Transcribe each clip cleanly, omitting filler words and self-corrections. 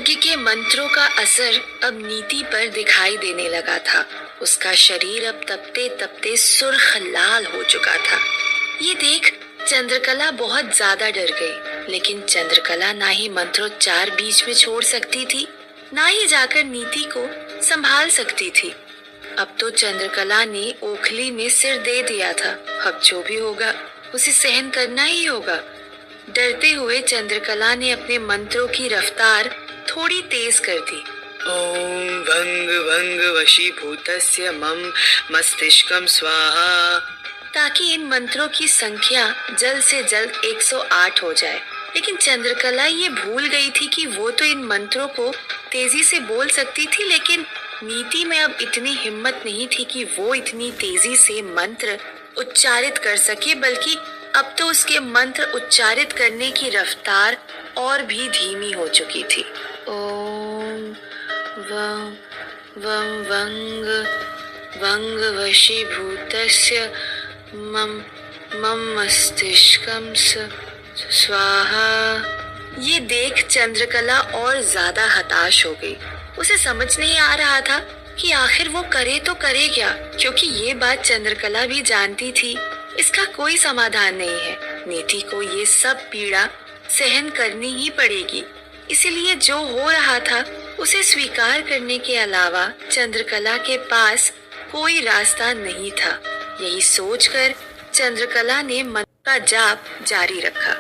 यज्ञ के मंत्रों का असर अब नीति पर दिखाई देने लगा था। उसका शरीर अब तपते तपते सुर्ख लाल हो चुका था। ये देख चंद्रकला बहुत ज्यादा डर गई, लेकिन चंद्रकला ना ही मंत्रोच्चार बीच में छोड़ सकती थी, ना ही जाकर नीति को संभाल सकती थी। अब तो चंद्रकला ने ओखली में सिर दे दिया था। अब जो भी होगा उसे सहन करना ही होगा। डरते हुए चंद्रकला ने अपने मंत्रों की रफ्तार थोड़ी तेज कर दी। ओम भंग भंग वशीभूतस्य मम मस्तिष्कम स्वाहा, ताकि इन मंत्रों की संख्या जल्द से जल्द 108 हो जाए। लेकिन चंद्रकला ये भूल गई थी कि वो तो इन मंत्रों को तेजी से बोल सकती थी, लेकिन नीति में अब इतनी हिम्मत नहीं थी कि वो इतनी तेजी से मंत्र उच्चारित कर सके, बल्कि अब तो उसके मंत्र उच्चारित करने की रफ्तार और भी धीमी हो चुकी थी। ओम वं वं वंग वंग वशीभूतस्य मम मम मस्तिष्कम स्वाहा। ये देख चंद्रकला और ज्यादा हताश हो गई। उसे समझ नहीं आ रहा था कि आखिर वो करे तो करे क्या, क्योंकि ये बात चंद्रकला भी जानती थी, इसका कोई समाधान नहीं है। नीति को ये सब पीड़ा सहन करनी ही पड़ेगी। इसीलिए जो हो रहा था उसे स्वीकार करने के अलावा चंद्रकला के पास कोई रास्ता नहीं था। यही सोचकर चंद्रकला ने मंत्र का जाप जारी रखा,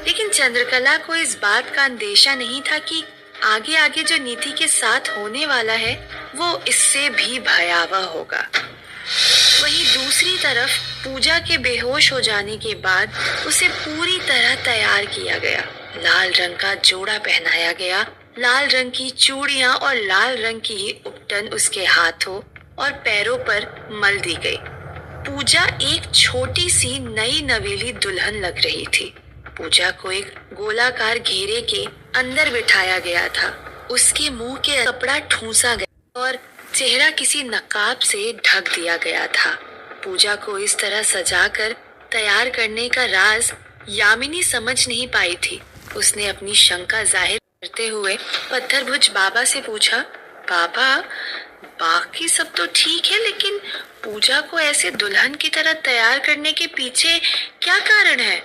लेकिन चंद्रकला को इस बात का अंदेशा नहीं था कि आगे आगे जो नीति के साथ होने वाला है वो इससे भी भयावह होगा। वहीं दूसरी तरफ पूजा के बेहोश हो जाने के बाद उसे पूरी तरह तैयार किया गया। लाल रंग का जोड़ा पहनाया गया, लाल रंग की चूड़ियां और लाल रंग की उपटन उसके हाथों और पैरों पर मल दी गई। पूजा एक छोटी सी नई नवेली दुल्हन लग रही थी। पूजा को एक गोलाकार घेरे के अंदर बिठाया गया था। उसके मुंह के कपड़ा ठूंसा गया और चेहरा किसी नकाब से ढक दिया गया था। पूजा को इस तरह सजाकर तैयार करने का राज यामिनी समझ नहीं पाई थी। उसने अपनी शंका जाहिर करते हुए पत्थरभुज बाबा से पूछा, बाबा, बाकी सब तो ठीक है, लेकिन पूजा को ऐसे दुल्हन की तरह तैयार करने के पीछे क्या कारण है?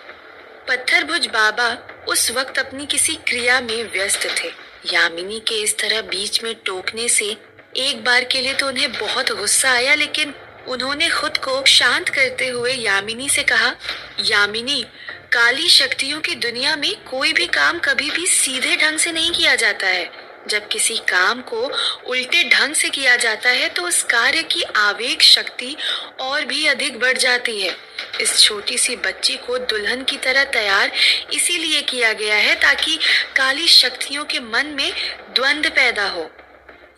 पत्थरभुज बाबा उस वक्त अपनी किसी क्रिया में व्यस्त थे। यामिनी के इस तरह बीच में टोकने से एक बार के लिए तो उन्हें बहुत गुस्सा आया, लेकिन उन्होंने खुद को शांत करते हुए यामिनी से कहा, यामिनी, काली शक्तियों की दुनिया में कोई भी काम कभी भी सीधे ढंग से नहीं किया जाता है। जब किसी काम को उल्टे ढंग से किया जाता है तो उस कार्य की आवेग शक्ति और भी अधिक बढ़ जाती है। इस छोटी सी बच्ची को दुल्हन की तरह तैयार इसीलिए किया गया है ताकि काली शक्तियों के मन में द्वंद्व पैदा हो।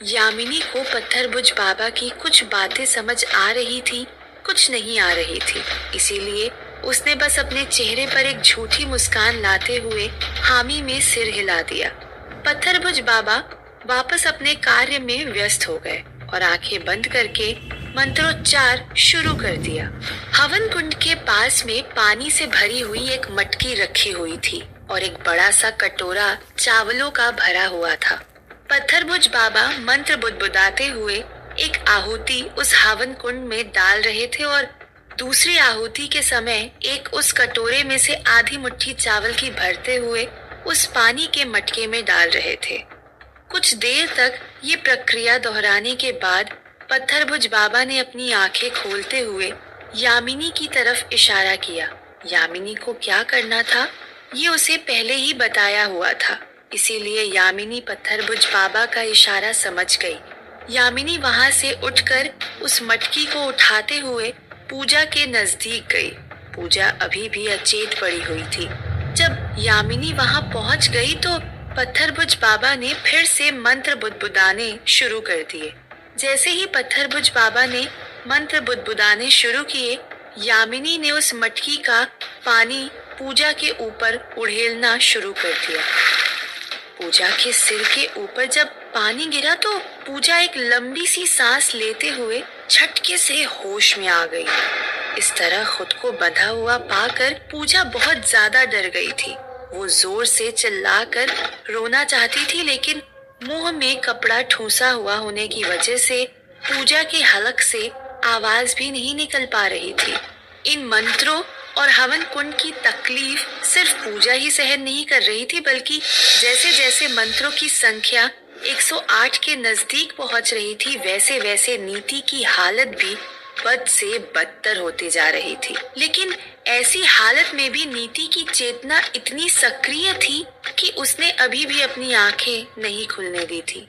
यामिनी को पत्थरभुज बाबा की कुछ बातें समझ आ रही थी, कुछ नहीं आ रही थी। इसीलिए उसने बस अपने चेहरे पर एक झूठी मुस्कान लाते हुए हामी में सिर हिला दिया। पत्थरभुज बाबा वापस अपने कार्य में व्यस्त हो गए और आंखें बंद करके मंत्रोच्चार शुरू कर दिया। हवन कुंड के पास में पानी से भरी हुई एक मटकी रखी हुई थी और एक बड़ा सा कटोरा चावलों का भरा हुआ था। पत्थरभुज बाबा मंत्र बुदबुदाते हुए एक आहुति उस हवन कुंड में डाल रहे थे और दूसरी आहुति के समय एक उस कटोरे में से आधी मुट्ठी चावल की भरते हुए उस पानी के मटके में डाल रहे थे। कुछ देर तक ये प्रक्रिया दोहराने के बाद पत्थरभुज बाबा ने अपनी आंखें खोलते हुए यामिनी की तरफ इशारा किया। यामिनी को क्या करना था ये उसे पहले ही बताया हुआ था, इसीलिए यामिनी पत्थरभुज बाबा का इशारा समझ गई। यामिनी वहां से उठकर उस मटकी को उठाते हुए पूजा के नजदीक गई। पूजा अभी भी अचेत पड़ी हुई थी। जब यामिनी वहां पहुंच गई तो पत्थरभुज बाबा ने फिर से मंत्र बुदबुदाने शुरू कर दिए। जैसे ही पत्थरभुज बाबा ने मंत्र बुदबुदाने शुरू किए, यामिनी ने उस मटकी का पानी पूजा के ऊपर उड़ेलना शुरू कर दिया। पूजा के सिर के ऊपर जब पानी गिरा तो पूजा एक लंबी सी सांस लेते हुए झटके से होश में आ गई। इस तरह खुद को बंधा हुआ पाकर पूजा बहुत ज्यादा डर गई थी। वो जोर से चिल्लाकर रोना चाहती थी, लेकिन मुंह में कपड़ा ठूसा हुआ होने की वजह से पूजा के हलक से आवाज भी नहीं निकल पा रही थी। इन मंत्रों और हवन कुंड की तकलीफ सिर्फ पूजा ही सहन नहीं कर रही थी, बल्कि जैसे जैसे मंत्रों की संख्या 108 के नजदीक पहुंच रही थी, वैसे वैसे नीति की हालत भी बद से बदतर होती जा रही थी। लेकिन ऐसी हालत में भी नीति की चेतना इतनी सक्रिय थी कि उसने अभी भी अपनी आंखें नहीं खुलने दी थी।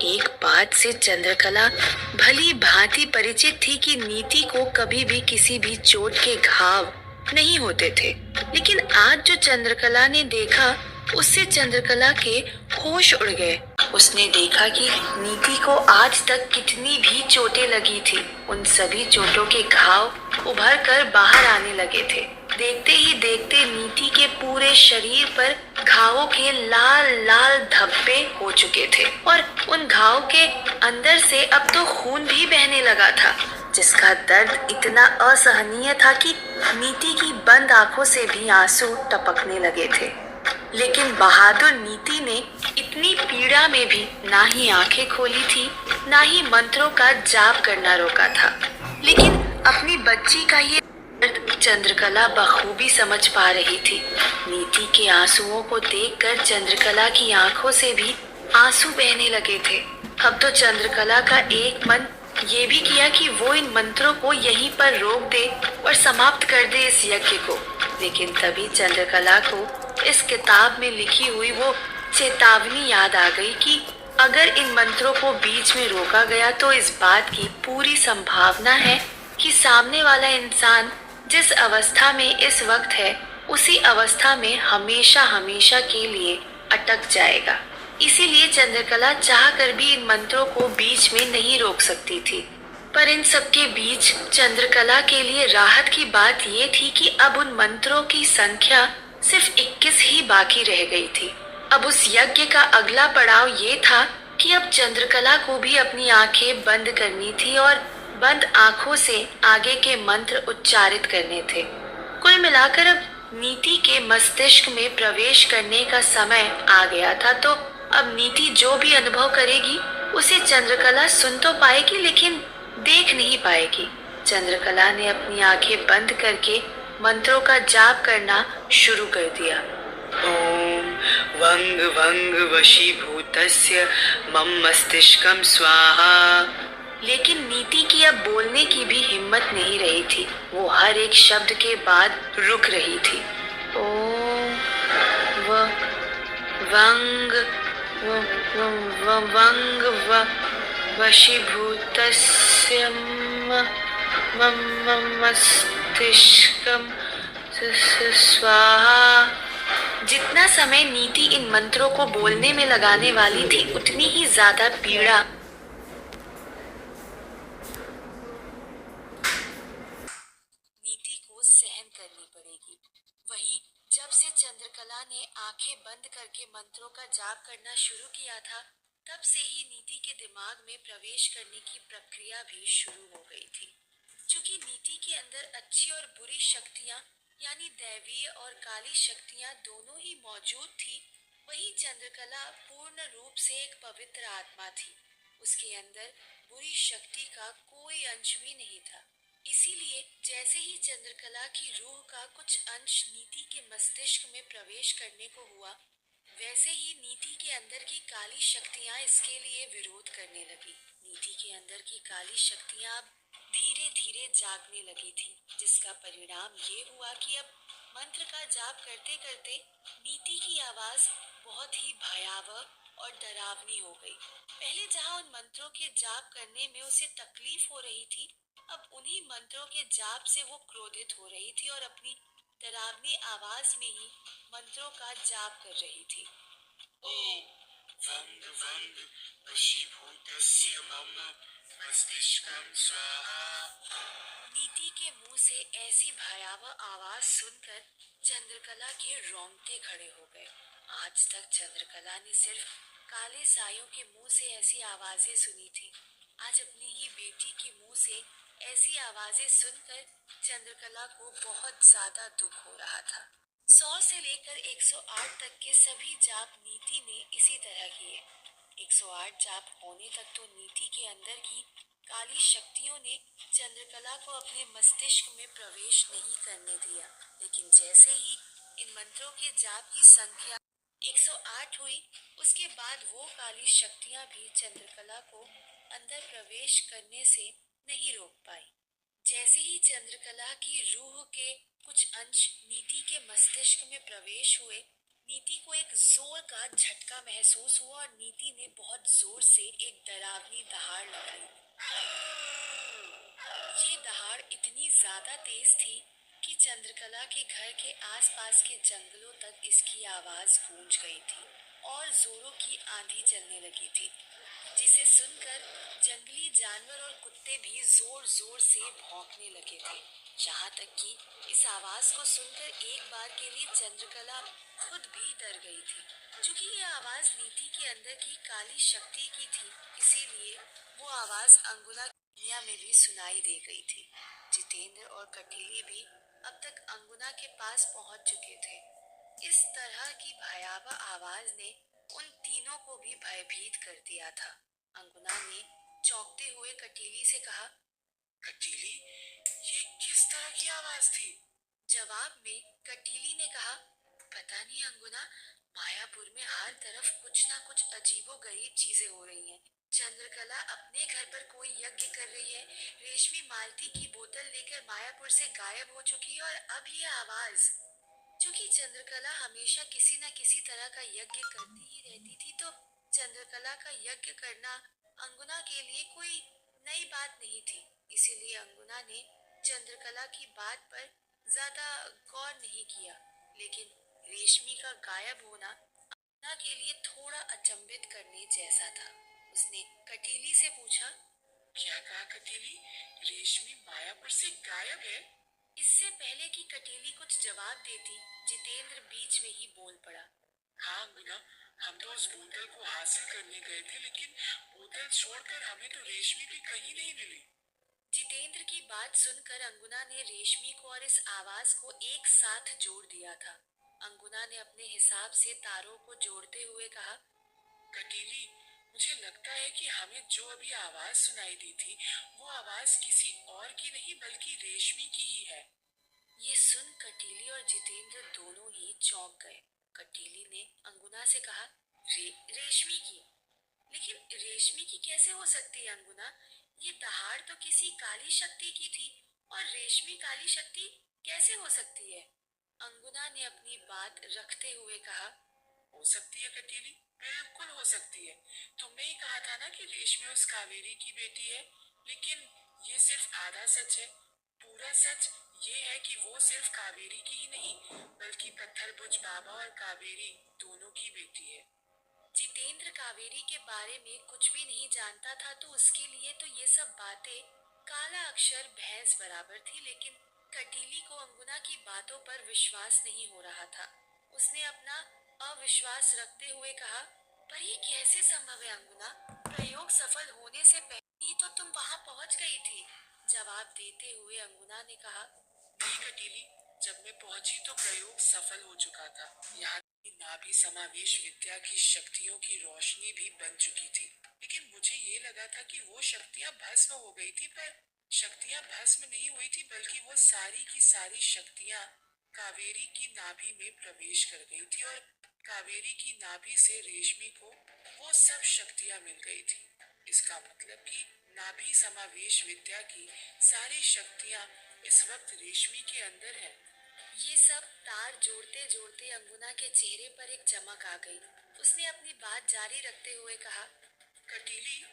एक बात से चंद्रकला भली भांति परिचित थी कि नीति को कभी भी किसी भी चोट के घाव नहीं होते थे। लेकिन आज जो चंद्रकला ने देखा, उससे चंद्रकला के होश उड़ गए। उसने देखा कि नीति को आज तक कितनी भी चोटें लगी थी, उन सभी चोटों के घाव उभर कर बाहर आने लगे थे। देखते ही देखते नीति के पूरे शरीर पर घावों के लाल लाल धब्बे हो चुके थे और उन घाव के अंदर से अब तो खून भी बहने लगा था, जिसका दर्द इतना असहनीय था कि नीति की बंद आंखों से भी आंसू टपकने लगे थे। लेकिन बहादुर नीति ने इतनी पीड़ा में भी ना ही आंखें खोली थी, ना ही मंत्रों का जाप करना रोका था। लेकिन अपनी बच्ची का ये दर्द चंद्रकला बखूबी समझ पा रही थी। नीति के आंसुओं को देखकर चंद्रकला की आंखों से भी आंसू बहने लगे थे। अब तो चंद्रकला का एक मन ये भी किया कि वो इन मंत्रों को यहीं पर रोक दे और समाप्त कर दे इस यज्ञ को। लेकिन तभी चंद्रकला को इस किताब में लिखी हुई वो चेतावनी याद आ गई कि अगर इन मंत्रों को बीच में रोका गया तो इस बात की पूरी संभावना है कि सामने वाला इंसान जिस अवस्था में इस वक्त है, उसी अवस्था में हमेशा हमेशा के लिए अटक जाएगा। इसीलिए चंद्रकला चाह कर भी इन मंत्रों को बीच में नहीं रोक सकती थी। पर इन सबके बीच चंद्रकला के लिए राहत की बात ये थी कि अब उन मंत्रों की संख्या सिर्फ 21 ही बाकी रह गई थी। अब उस यज्ञ का अगला पड़ाव ये था कि अब चंद्रकला को भी अपनी आंखें बंद करनी थी और बंद आंखों से आगे के मंत्र उच्चारित करने थे। कुल मिलाकर अब नीति के मस्तिष्क में प्रवेश करने का समय आ गया था। तो अब नीति जो भी अनुभव करेगी उसे चंद्रकला सुन तो पाएगी, लेकिन देख नहीं पाएगी। चंद्रकला ने अपनी आंखें बंद करके मंत्रों का जाप करना शुरू कर दिया। ओम वंग वंग वशीभूतस्य मम मस्तिष्कम स्वाहा। लेकिन नीति की अब बोलने की भी हिम्मत नहीं रही थी। वो हर एक शब्द के बाद रुक रही थी। ओम व वंग व व व वंग व वशीभूतस्य मम मस्तिष्कम स्वाहा। जितना समय नीति इन मंत्रों को बोलने में लगाने वाली थी, उतनी ही ज्यादा पीड़ा नीति को सहन करनी पड़ेगी। वही जब से चंद्रकला ने आंखें बंद करके मंत्रों का जाप करना शुरू किया था, तब से ही नीति के दिमाग में प्रवेश करने की प्रक्रिया भी शुरू हो गई थी। चूंकि नीति के अंदर अच्छी और बुरी शक्तियां यानी दैवीय और काली शक्तियां दोनों ही मौजूद थी, वही चंद्रकला पूर्ण रूप से एक पवित्र आत्मा थी। उसके अंदर बुरी शक्ति का कोई अंश भी नहीं था। इसीलिए जैसे ही चंद्रकला की रूह का कुछ अंश नीति के मस्तिष्क में प्रवेश करने को हुआ, वैसे ही नीति के अंदर की काली शक्तियां इसके लिए विरोध करने लगी। नीति के अंदर की काली शक्तियां अब धीरे धीरे जागने लगी थी, जिसका परिणाम ये हुआ कि अब मंत्र का जाप करते करते नीति की आवाज बहुत ही भयावह और डरावनी हो गई। पहले जहां उन मंत्रों के जाप करने में उसे तकलीफ हो रही थी, अब उन्हीं मंत्रों के जाप से वो क्रोधित हो रही थी और अपनी डरावनी आवाज में ही मंत्रों का जाप कर रही थी। ओम वंग वंग वशीभूतस्य मम मस्तिष्कम स्वाहा। नीति के मुंह से ऐसी भयावह आवाज सुनकर चंद्रकला के रोंगटे खड़े हो गए। आज तक चंद्रकला ने सिर्फ काले सायों के मुंह से ऐसी आवाजें सुनी थी। आज अपनी ही बेटी के मुंह से ऐसी आवाजें सुनकर चंद्रकला को बहुत ज्यादा दुख हो रहा था। 100 से लेकर 108 तक के सभी जाप नीति ने इसी तरह किए। 108 जाप होने तक तो नीति के अंदर की काली शक्तियों ने चंद्रकला को अपने मस्तिष्क में प्रवेश नहीं करने दिया। लेकिन जैसे ही इन मंत्रों के जाप की संख्या 108 हुई, उसके बाद वो काली शक्तियां भी चंद्रकला को अंदर प्रवेश करने से नहीं रोक पाई। जैसे ही चंद्रकला की रूह के कुछ अंश नीति के मस्तिष्क में प्रवेश हुए, नीति को एक जोर का झटका महसूस हुआ और नीति ने बहुत जोर से एक डरावनी दहाड़ लगाई। ये दहाड़ इतनी ज्यादा तेज थी कि चंद्रकला के घर के आसपास के जंगलों तक इसकी आवाज गूंज गई थी और जोरों की आंधी चलने लगी थी, जिसे सुनकर जंगली जानवर और कुत्ते भी जोर जोर से भौंकने लगे थे। यहाँ तक कि इस आवाज को सुनकर एक बार के लिए चंद्रकला खुद भी डर गई थी। क्योंकि ये आवाज नीति के अंदर की काली शक्ति की थी, इसीलिए वो आवाज अंगुना की दुनिया में भी सुनाई दे गई थी। जितेंद्र और कटीली भी अब तक अंगुना के पास पहुंच चुके थे। इस तरह की भयावह आवाज ने उन तीनों को भी भयभीत कर दिया था। अंगुना ने चौंकते हुए कटीली से कहा, कटीली, ये किस तरह की आवाज थी? जवाब में कटीली ने कहा, पता नहीं अंगुना, मायापुर में हर तरफ कुछ ना कुछ अजीबोगरीब चीजें हो रही हैं। चंद्रकला अपने घर पर कोई यज्ञ कर रही है, रेशमी मालती की बोतल लेकर मायापुर से गायब हो चुकी है और अब ये आवाज। क्योंकि चंद्रकला हमेशा किसी न किसी तरह का यज्ञ करती ही रहती थी, तो चंद्रकला का यज्ञ करना अंगुना के लिए कोई नई बात नहीं थी। इसीलिए अंगुना ने चंद्रकला की बात पर ज्यादा गौर नहीं किया। लेकिन रेशमी का गायब होना अंगुना के लिए थोड़ा अचंभित करने जैसा था। उसने कटीली से पूछा, क्या कहा कटीली? रेशमी मायापुर से गायब है? इससे पहले कि कटीली कुछ जवाब देती, जितेंद्र बीच में ही बोल पड़ा, हाँ अंगुना, हम तो उस बोतल को हासिल करने गए थे, लेकिन बोतल छोड़कर हमें तो रेशमी भी कहीं नहीं मिली। जितेंद्र की बात सुनकर अंगुना ने रेशमी को और इस आवाज को एक साथ जोड़ दिया था। अंगुना ने अपने हिसाब से तारों को जोड़ते हुए कहा, कटीली, मुझे लगता है कि हमें जो अभी आवाज सुनाई दी थी, वो आवाज किसी और की नहीं बल्कि रेशमी की ही है। ये सुन कटीली और जितेंद्र दोनों ही चौंक गए। कटीली ने अंगुना से कहा, रेशमी की? लेकिन रेशमी की कैसे हो सकती है अंगुना? ये दहाड़ तो किसी काली शक्ति की थी और रेशमी काली शक्ति कैसे हो सकती है? अंगुना ने अपनी बात रखते हुए कहा, हो सकती है कटीली, बिल्कुल हो सकती है। तुमने ही कहा था ना कि रेशमी उस कावेरी की बेटी है, लेकिन ये सिर्फ आधा सच है। पूरा सच ये है कि वो सिर्फ कावेरी की ही नहीं, बल्कि पत्थरबुज बाबा और कावेरी दोनों की बेटी है। जितेंद्र कावेरी के बारे में कुछ भी नहीं जानता था, तो उसके लिए तो ये सब बातें काला अक्षर भैंस बराबर थी। लेकिन कटीली को अंगुना की बातों पर विश्वास नहीं हो रहा था। उसने अपना अविश्वास रखते हुए कहा, पर ये कैसे संभव है अंगुना? प्रयोग सफल होने से पहले ही तो तुम वहां पहुंच गई थी। जवाब देते हुए अंगुना ने कहा, नहीं कटीली, जब मैं पहुंची तो प्रयोग सफल हो चुका था। यहाँ नाभि समावेश विद्या की शक्तियों की रोशनी भी बन चुकी थी। लेकिन मुझे ये लगा था कि वो शक्तियां भस्म हो गई थी, पर शक्तियां भस्म नहीं हुई थी, बल्कि वो सारी की सारी शक्तियां कावेरी की नाभि में प्रवेश कर गई थी और कावेरी की नाभि से रेशमी को वो सब शक्तियां मिल गई थी। इसका मतलब कि नाभि समावेश विद्या की सारी शक्तियां इस वक्त रेशमी के अंदर है। ये सब तार जोड़ते जोड़ते अंगुना के चेहरे पर एक चमक आ गई। उसने अपनी बात जारी रखते हुए कहा, कटीली,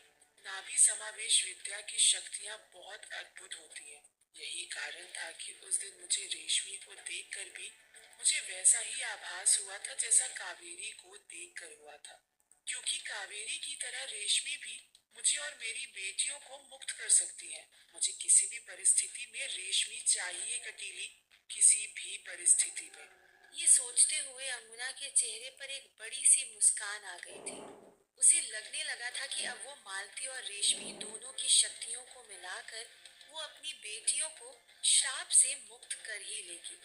नाभि समावेश विद्या की शक्तियां बहुत अद्भुत होती हैं। यही कारण था कि उस दिन मुझे रेशमी को देखकर भी मुझे वैसा ही आभास हुआ था जैसा कावेरी को देखकर हुआ था। क्योंकि कावेरी की तरह रेशमी भी मुझे और मेरी बेटियों को मुक्त कर सकती है। मुझे किसी भी परिस्थिति में रेशमी चाहिए कटीली, किसी भी परिस्थिति में। ये सोचते हुए अंगुना के चेहरे पर एक बड़ी सी मुस्कान आ गई थी। उसे लगने लगा था कि अब वो मालती और रेशमी दोनों की शक्तियों को मिलाकर वो अपनी बेटियों को श्राप से मुक्त कर ही लेगी।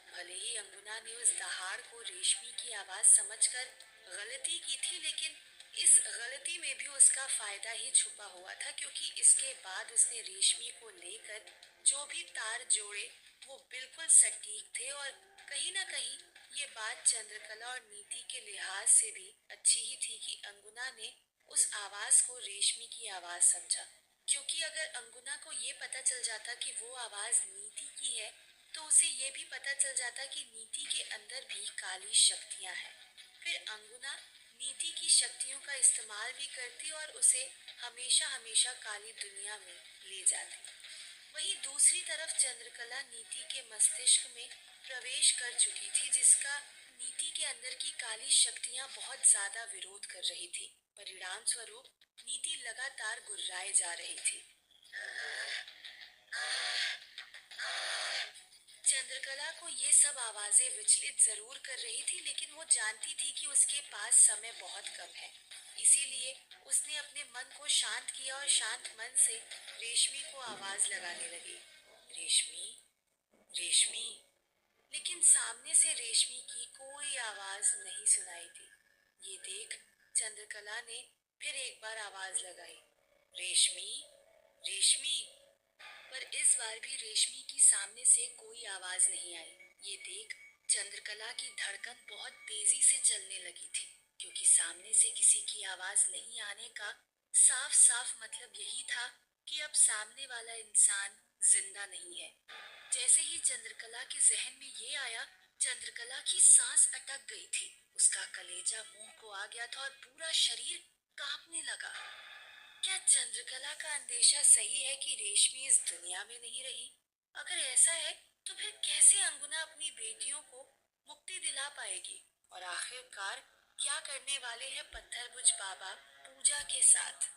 भले ही अंगुना ने उस दहाड़ को रेशमी की आवाज समझकर गलती की थी, लेकिन इस गलती में भी उसका फायदा ही छुपा हुआ था, क्योंकि इसके बाद उसने रेशमी को लेकर जो भी तार जोड़े वो बिल्कुल सटीक थे। और कहीं ना कहीं ये बात चंद्रकला और नीति के लिहाज से भी अच्छी ही थी कि अंगुना ने उस आवाज को रेशमी की आवाज समझा। क्योंकि अगर अंगुना को ये पता चल जाता कि वो आवाज नीति की है, तो उसे ये भी पता चल जाता कि नीति के अंदर भी काली शक्तियां हैं। फिर अंगुना नीति की शक्तियों का इस्तेमाल भी करती और उसे हमेशा हमेशा काली दुनिया में ले जाती। वहीं दूसरी तरफ चंद्रकला नीति के मस्तिष्क में प्रवेश कर चुकी थी, जिसका नीति के अंदर की काली शक्तियां बहुत ज्यादा विरोध कर रही थी। परिणाम स्वरूप नीति लगातार गुर्राए जा रही थी। चंद्रकला को ये सब आवाजें विचलित जरूर कर रही थी, लेकिन वो जानती थी कि उसके पास समय बहुत कम है। इसीलिए उसने अपने मन को शांत किया और शांत मन से रेशमी को आवाज लगाने लगी। रेशमी, रेशमी। लेकिन सामने से रेशमी की कोई आवाज नहीं सुनाई दी। ये देख चंद्रकला ने फिर एक बार आवाज लगाई, रेशमी, रेशमी। पर इस बार भी रेशमी की सामने से कोई आवाज नहीं आई। ये देख चंद्रकला की धड़कन बहुत तेजी से चलने लगी थी, क्योंकि सामने से किसी की आवाज नहीं आने का साफ साफ मतलब यही था कि अब सामने वाला इंसान जिंदा नहीं है। जैसे ही चंद्रकला के जहन में ये आया, चंद्रकला की सांस अटक गई थी। उसका कलेजा मुंह को आ गया था और पूरा शरीर कांपने लगा। क्या चंद्रकला का अंदेशा सही है कि रेशमी इस दुनिया में नहीं रही? अगर ऐसा है तो फिर कैसे अंगुना अपनी बेटियों को मुक्ति दिला पाएगी? और आखिरकार क्या करने वाले हैं पत्थरबुज बाबा पूजा के साथ?